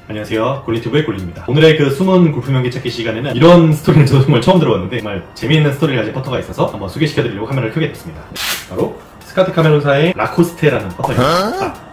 안녕하세요, 골린튜브의 골린입니다. 오늘의 그 숨은 골프 명기 찾기 시간에는 이런 스토리는 저도 정말 처음 들어봤는데 정말 재미있는 스토리를 가진 퍼터가 있어서 한번 소개시켜드리려고 카메라를 켜게 됐습니다. 바로 스카트 카메론사의 라코스테라는 퍼터입니다.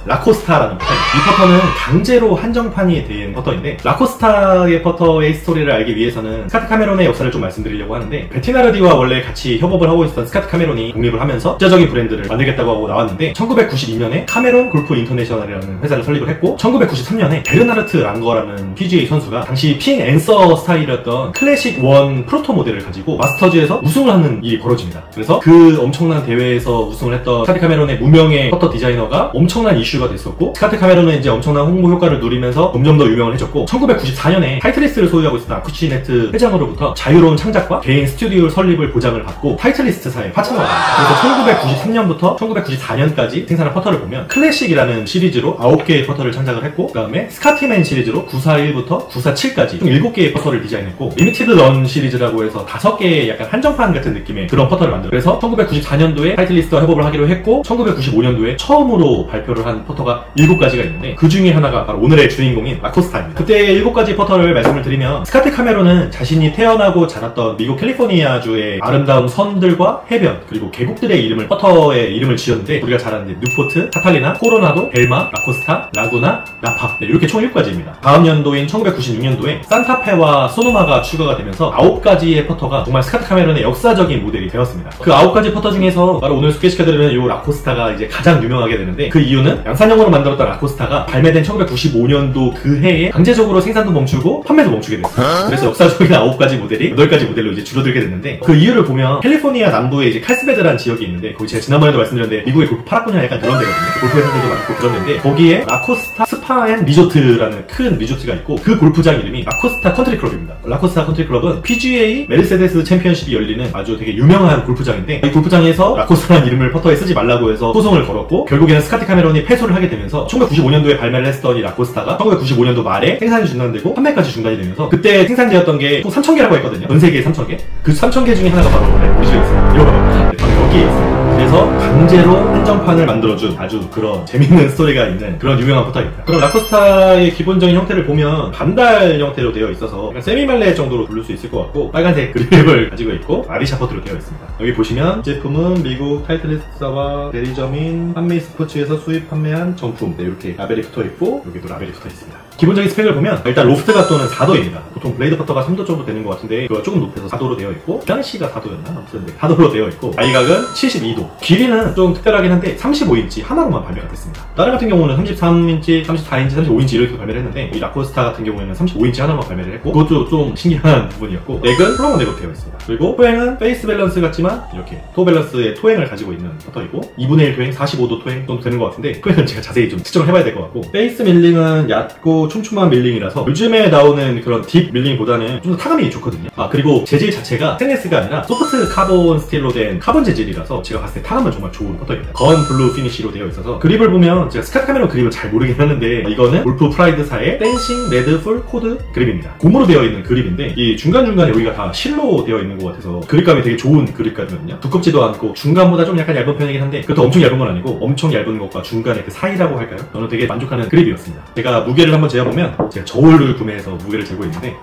라코스타라는 퍼터. 이 퍼터는 강제로 한정판이 된 퍼터인데, 라코스타의 퍼터의 스토리를 알기 위해서는 스카트 카메론의 역사를 좀 말씀드리려고 하는데, 베티나르디와 원래 같이 협업을 하고 있었던 스카트 카메론이 독립을 하면서 국제적인 브랜드를 만들겠다고 하고 나왔는데, 1992년에 카메론 골프 인터내셔널이라는 회사를 설립을 했고, 1993년에 베르나르트 랑거라는 PGA 선수가 당시 핀 앤서 스타일이었던 클래식 1 프로토 모델을 가지고 마스터즈에서 우승을 하는 일이 벌어집니다. 그래서 그 엄청난 대회에서 우승을 했던 스카트 카메론의 무명의 퍼터 디자이너가 엄청난 이슈가 됐었고, 스카트 카메론은 이제 엄청난 홍보 효과를 누리면서 점점 더 유명을 해졌고, 1994년에 타이틀리스트를 소유하고 있었던 아쿠치네트 회장으로부터 자유로운 창작과 개인 스튜디오 설립을 보장을 받고 타이틀리스트사에 파천을 합니다. 그래서 1993년부터 1994년까지 생산한 퍼터를 보면 클래식이라는 시리즈로 9개의 퍼터를 창작을 했고, 그 다음에 스카티맨 시리즈로 941부터 947까지 총 7개의 퍼터를 디자인했고, 리미티드 런 시리즈라고 해서 5개의 약간 한정판 같은 느낌의 그런 퍼터를 만들어. 그래서 1994년도에 타이틀리스트와 협업을 하기로 했고, 1995년도에 처음으로 발표를 한 퍼터가 7가지가 있는데, 그 중에 하나가 바로 오늘의 주인공인 라코스타입니다. 그때 7가지 퍼터를 말씀을 드리면, 스카트 카메론은 자신이 태어나고 자랐던 미국 캘리포니아주의 아름다운 선들과 해변, 그리고 계곡들의 이름을, 퍼터의 이름을 지었는데, 우리가 잘 아는 뉴포트, 카탈리나, 코로나도, 벨마, 라코스타, 라구나, 라파, 네, 이렇게 총 7가지입니다. 다음 연도인 1996년도에 산타페와 소노마가 추가가 되면서 9가지의 퍼터가 정말 스카트 카메론의 역사적인 모델이 되었습니다. 그 9가지 퍼터 중에서 바로 오늘 소개시켜드리는 이 라코스타가 이제 가장 유명하게 되는데, 그 이유는 양산형으로 만들었던 라코스타가 발매된 1995년도 그 해에 강제적으로 생산도 멈추고 판매도 멈추게 됐어요. 그래서 역사적인 9가지 모델이 8가지 모델로 이제 줄어들게 됐는데, 그 이유를 보면 캘리포니아 남부에 이제 칼스베드라는 지역이 있는데, 거기 제가 지난번에도 말씀드렸는데 미국의 골프 파라코냐 약간 그런 데거든요. 골프 회사들도 많고 그런 데인데, 거기에 라코스타 스파 앤 리조트라는 큰 리조트가 있고, 그 골프장 이름이 라코스타 컨트리 클럽입니다. 라코스타 컨트리 클럽은 PGA 메르세데스 챔피언십이 열리는 아주 되게 유명한 골프장인데, 이 골프장에서 라코스타라는 이름을 퍼터에 쓰지 말라고 해서 소송을 걸었고, 결국에는 스카트 카메론이 패소를 하게 되면서 1995년도에 발매를 했던 이 라코스타가 1995년도 말에 생산이 중단되고 판매까지 중단이 되면서, 그때 생산되었던 게 총 3,000개라고 했거든요. 전 세계에 3,000개. 그 3,000개 중에 하나가 바로 우리 집에 있어요. 이거 바로 여기에 있어요. 그래서 강제로 한정판을 만들어준 아주 그런 재밌는 스토리가 있는 그런 유명한 퍼터입니다. 그럼 라코스타의 기본적인 형태를 보면 반달 형태로 되어 있어서 약간 세미말레 정도로 부를 수 있을 것 같고, 빨간색 그립을 가지고 있고 아리샤퍼트로 되어 있습니다. 여기 보시면 제품은 미국 타이틀리스트사와 대리점인 한미 스포츠에서 수입 판매한 정품, 네, 이렇게 라벨이 붙어 있고, 여기도 라벨이 붙어 있습니다. 기본적인 스펙을 보면 일단 로프트 각도는 4도입니다. 보통 블레이드 퍼터가 3도 정도 되는 것 같은데, 그거 조금 높여서 4도로 되어 있고, 그 당시가 4도였나? 아무튼 네, 4도로 되어 있고, 아이각은 72도. 길이는 좀 특별하긴 한데 35인치 하나로만 발매가 됐습니다. 다른 같은 경우는 33인치, 34인치, 35인치 이렇게 발매를 했는데, 이 라코스타 같은 경우에는 35인치 하나만 발매를 했고, 그것도 좀 신기한 부분이었고, 넥은 플러머 넥으로 되어 있습니다. 그리고 토행은 페이스 밸런스 같지만 이렇게 토 밸런스의 토행을 가지고 있는 퍼터이고, 2분의 1 토행, 45도 토행 정도 되는 것 같은데, 토행은 제가 자세히 좀 측정을 해봐야 될 것 같고, 페이스 밀링은 얕고 촘촘한 밀링이라서 요즘에 나오는 그런 딥 밀링보다는 좀 더 타감이 좋거든요. 그리고 재질 자체가 스테인리스가 아니라 소프트 카본 스틸로 된 카본 재질이라서 제가 봤을 때 타감은 정말 좋은 퍼터입니다. 건 블루 피니쉬로 되어 있어서, 그립을 보면 제가 스카트 카메론 그립을 잘 모르긴 하는데, 이거는 골프 프라이드사의 댄싱 레드 풀 코드 그립입니다. 고무로 되어 있는 그립인데, 이 중간중간에 여기가 다 실로 되어 있는 것 같아서 그립감이 되게 좋은 그립감이거든요. 두껍지도 않고 중간보다 좀 약간 얇은 편이긴 한데, 그것도 엄청 얇은 건 아니고 엄청 얇은 것과 중간에 그 사이라고 할까요? 저는 되게 만족하는 그립이었습니다. 제가 무게를 한번 재어보면, 제가 저울을 구매해서 무게를 재고 있는데,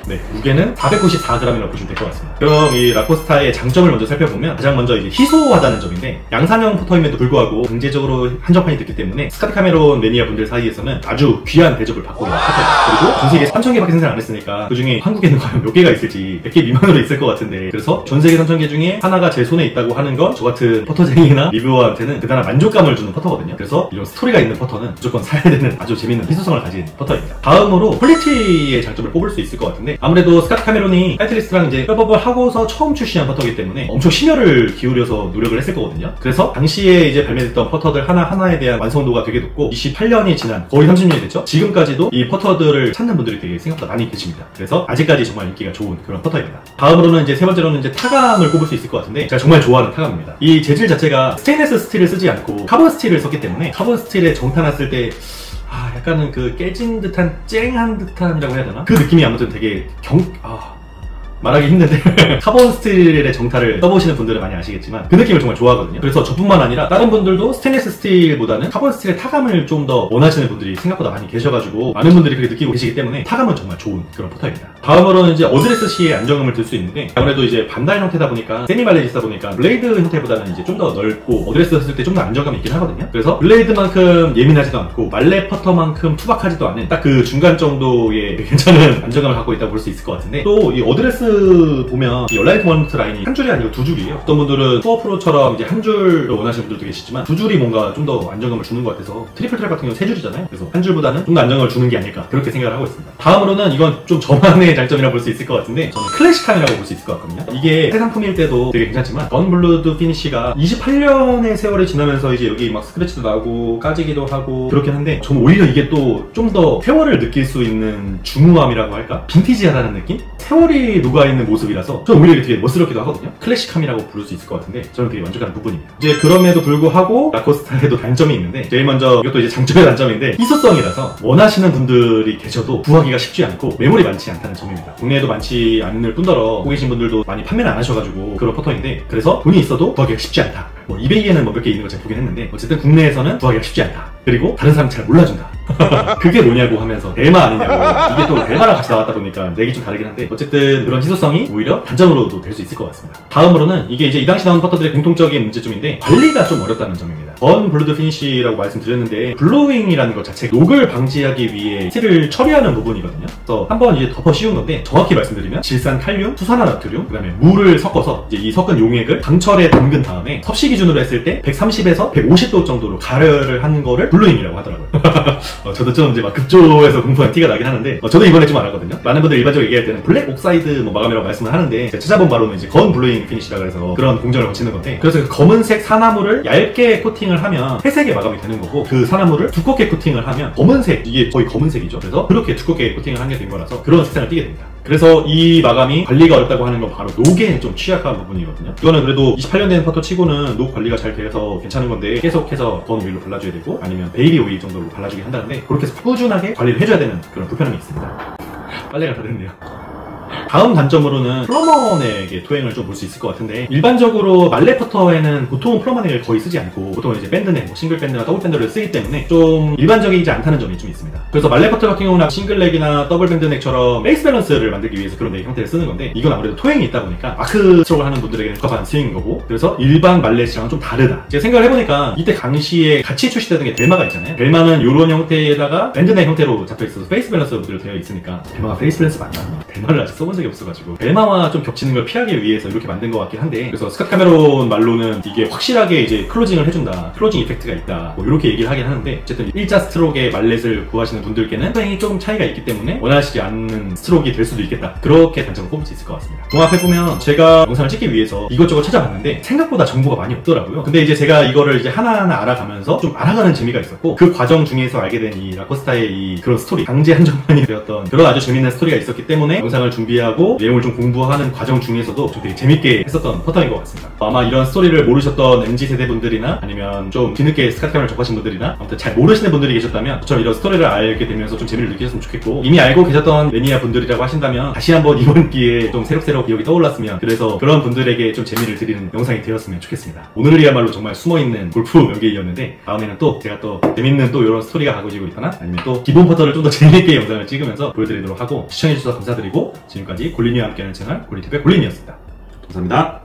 네, 무게는 494g이라고 보시면 될 것 같습니다. 그럼 이 라코스타의 장점을 먼저 살펴보면, 가장 먼저 이제 희소하다는 점인데, 양산형 퍼터임에도 불구하고 강제적으로 한정판이 됐기 때문에 스카트 카메론 매니아 분들 사이에서는 아주 귀한 대접을 받고 있는 퍼터입니다. 그리고 전 세계 3,000개밖에 생산 안 했으니까 그 중에 한국에는 과연 몇 개가 있을지 100개 미만으로 있을 것 같은데, 그래서 전 세계 3,000개 중에 하나가 제 손에 있다고 하는 건 저 같은 퍼터쟁이나 리뷰어한테는 대단한 만족감을 주는 퍼터거든요. 그래서 이런 스토리가 있는 퍼터는 무조건 사야 되는 아주 재밌는 희소성을 가진 퍼터입니다. 다음으로 퀄리티의 장점을 뽑을 수 있을 것 같은데, 아무래도 스카트 카메론이 타이틀리스트랑 이제 협업을 하고서 처음 출시한 퍼터이기 때문에 엄청 심혈을 기울여서 노력을 했을 거거든요. 그래서 당시에 이제 발매됐던 퍼터들 하나하나에 대한 완성도가 되게 높고, 28년이 지난 거의 30년이 됐죠. 지금까지도 이 퍼터들을 찾는 분들이 되게 생각보다 많이 계십니다. 그래서 아직까지 정말 인기가 좋은 그런 퍼터입니다. 다음으로는 이제 세 번째로는 이제 타감을 꼽을 수 있을 것 같은데, 제가 정말 좋아하는 타감입니다. 이 재질 자체가 스테인리스 스틸을 쓰지 않고 카본 스틸을 썼기 때문에, 카본 스틸에 정타 났을 때 약간은 그 깨진 듯한 쨍한 듯한이라고 해야 되나? 그 느낌이 아무튼 되게 말하기 힘든데 카본 스틸의 정타를 써보시는 분들은 많이 아시겠지만 그 느낌을 정말 좋아하거든요. 그래서 저뿐만 아니라 다른 분들도 스테인리스 스틸보다는 카본 스틸의 타감을 좀 더 원하시는 분들이 생각보다 많이 계셔가지고 많은 분들이 그렇게 느끼고 계시기 때문에 타감은 정말 좋은 그런 퍼터입니다. 다음으로는 이제 어드레스 시에 안정감을 들 수 있는데 아무래도 이제 반달 형태다 보니까 세미 말레이스다 보니까 블레이드 형태보다는 이제 좀 더 넓고 어드레스 했을 때 좀 더 안정감이 있긴 하거든요. 그래서 블레이드만큼 예민하지도 않고 말레 퍼터만큼 투박하지도 않은 딱 그 중간 정도의 괜찮은 안정감을 갖고 있다고 볼 수 있을 것 같은데 또 이 어드레스 보면 이 얼라이트 원트 라인이 한 줄이 아니고 두 줄이에요. 어떤 분들은 투어 프로처럼 이제 한 줄을 원하시는 분들도 계시지만 두 줄이 뭔가 좀 더 안정감을 주는 것 같아서 트리플 트랙 같은 경우는 세 줄이잖아요. 그래서 한 줄보다는 좀 더 안정감을 주는 게 아닐까 그렇게 생각을 하고 있습니다. 다음으로는 이건 좀 저만의 장점이라고 볼 수 있을 것 같은데 저는 클래식함이라고 볼 수 있을 것 같거든요. 이게 새 상품일 때도 되게 괜찮지만 건블루드 피니쉬가 28년의 세월이 지나면서 이제 여기 막 스크래치도 나고 까지기도 하고 그렇긴 한데 저는 오히려 이게 또 좀 더 세월을 느낄 수 있는 중후함이라고 할까? 빈티지하다는 느낌? 세월이 녹아있는 모습이라서 저는 오히려 되게 멋스럽기도 하거든요. 클래식함이라고 부를 수 있을 것 같은데 저는 되게 만족하는 부분입니다. 이제 그럼에도 불구하고 라코스타에도 단점이 있는데 제일 먼저 이것도 이제 장점의 단점인데 희소성이라서 원하시는 분들이 계셔도 구하기가 쉽지 않고 매물이 많지 않다는 점입니다. 국내에도 많지 않을 뿐더러 보고 계신 분들도 많이 판매는 안 하셔가지고 그런 퍼터인데 그래서 돈이 있어도 구하기가 쉽지 않다. 뭐 이베이에는 뭐 몇 개 있는 걸 제가 보긴 했는데 어쨌든 국내에서는 구하기가 쉽지 않다. 그리고 다른 사람 잘 몰라준다. 그게 뭐냐고 하면서 대마 아니냐고. 이게 또 대마랑 같이 나왔다 보니까 내기 좀 다르긴 한데 어쨌든 그런 희소성이 오히려 단점으로도 될 수 있을 것 같습니다. 다음으로는 이게 이제 이 당시 나온 퍼터들의 공통적인 문제점인데 관리가 좀 어렵다는 점입니다. 건 블루드 피니쉬라고 말씀드렸는데 블로잉이라는 것 자체 녹을 방지하기 위해 스틸을 처리하는 부분이거든요. 그래서 한번 이제 덮어 씌운 건데 정확히 말씀드리면 질산 칼륨, 수산화 나트륨, 그 다음에 물을 섞어서 이제 이 섞은 용액을 강철에 담근 다음에 섭씨 기준으로 했을 때 130에서 150도 정도로 가열을 하는 거를 블로잉이라고 하더라고요. 저도 좀 이제 막 급조해서 공부한 티가 나긴 하는데 저도 이번에 좀 알았거든요. 많은 분들 일반적으로 얘기할 때는 블랙 옥사이드 뭐 마감이라고 말씀을 하는데 제가 찾아본 바로는 이제 건 블로잉 피니쉬라고 해서 그런 공정을 거치는 건데 그래서 그 검은색 산화물을 얇게 코팅을 하면 회색의 마감이 되는 거고 그 산화물을 두껍게 코팅을 하면 검은색 이게 거의 검은색이죠. 그래서 그렇게 두껍게 코팅을 하게 된 거라서 그런 색상을 띠게 됩니다. 그래서 이 마감이 관리가 어렵다고 하는 건 바로 녹에 좀 취약한 부분이거든요. 이거는 그래도 28년 된 퍼터 치고는 녹 관리가 잘 돼서 괜찮은 건데 계속해서 건 오일로 발라줘야 되고 아니면 베이비 오일 정도로 발라주긴 한다는데 그렇게 해서 꾸준하게 관리를 해줘야 되는 그런 불편함이 있습니다. 빨래가 다 됐네요. 다음 단점으로는 플러먼에게 토행을 좀 볼 수 있을 것 같은데 일반적으로 말레 퍼터에는 보통 플러먼액을 거의 쓰지 않고 보통 이제 밴드넥, 뭐 싱글 밴드나 더블 밴드를 쓰기 때문에 좀 일반적이지 않다는 점이 좀 있습니다. 그래서 말레 퍼터 같은 경우는 싱글넥이나 더블 밴드넥처럼 베이스 밸런스를 만들기 위해서 그런 넥 형태를 쓰는 건데 이건 아무래도 토행이 있다 보니까 아크 스트로크를 하는 분들에게는 적합한 스윙인 거고 그래서 일반 말렛이랑은 좀 다르다. 제가 생각을 해보니까 이때 당시에 같이 출시되던 게 벨마가 있잖아요. 벨마는 이런 형태에다가 밴드넥 형태로 잡혀있어서 페이스 밸런스로 되어 있으니까 벨마가 페이스 밸런스 맞나? 벨마를 아직 써본 적이 없어가지고 벨마와 좀 겹치는 걸 피하기 위해서 이렇게 만든 것 같긴 한데 그래서 스캇 카메론 말로는 이게 확실하게 이제 클로징을 해준다, 클로징 이펙트가 있다 뭐 이렇게 얘기를 하긴 하는데 어쨌든 일자 스트로크의 말렛을 구하시는 분들께는 상당히 조금 차이가 있기 때문에 원하시지 않는 스트로크가 될 수도 있겠다. 그렇게 단점을 꼽을 수 있을 것 같습니다. 종합해보면 제가 영상을 찍기 위해서 이것저것 찾아봤는데 생각보다 정보가 많이 없더라고요. 근데 이제 제가 이거를 이제 하나하나 알아가면서 좀 알아가는 재미가 있었고 그 과정 중에서 알게 된 이 라코스타의 이 그런 스토리, 강제 한정판이 되었던 그런 아주 재밌는 스토리가 있었기 때문에 영상을 준비하고 내용을 좀 공부하는 과정 중에서도 좀 되게 재밌게 했었던 퍼터인 것 같습니다. 아마 이런 스토리를 모르셨던 MZ세대 분들이나 아니면 좀 뒤늦게 스캇 카메라를 접하신 분들이나 아무튼 잘 모르시는 분들이 계셨다면 저처럼 이런 스토리를 알게 되면서 좀 재미를 느끼셨으면 좋겠고 이미 알고 계셨던 매니아 분들이라고 하신다면 다시 한번 이번 기회에 좀 새록새록 기억이 떠올랐으면 그래서 그런 분들에게 좀 재미를 드리는 영상이 되었으면 좋겠습니다. 오늘이야말로 정말 숨어있는 골프 연기이었는데 다음에는 또 제가 또 재밌는 또 이런 스토리가 가지고 있거나 아니면 또 기본 퍼터를 좀 더 재밌게 영상을 찍으면서 보여드리도록 하고 시청해주셔서 감사드리고 지금까지 골린이와 함께하는 채널 골린TV의 골린이었습니다. 감사합니다.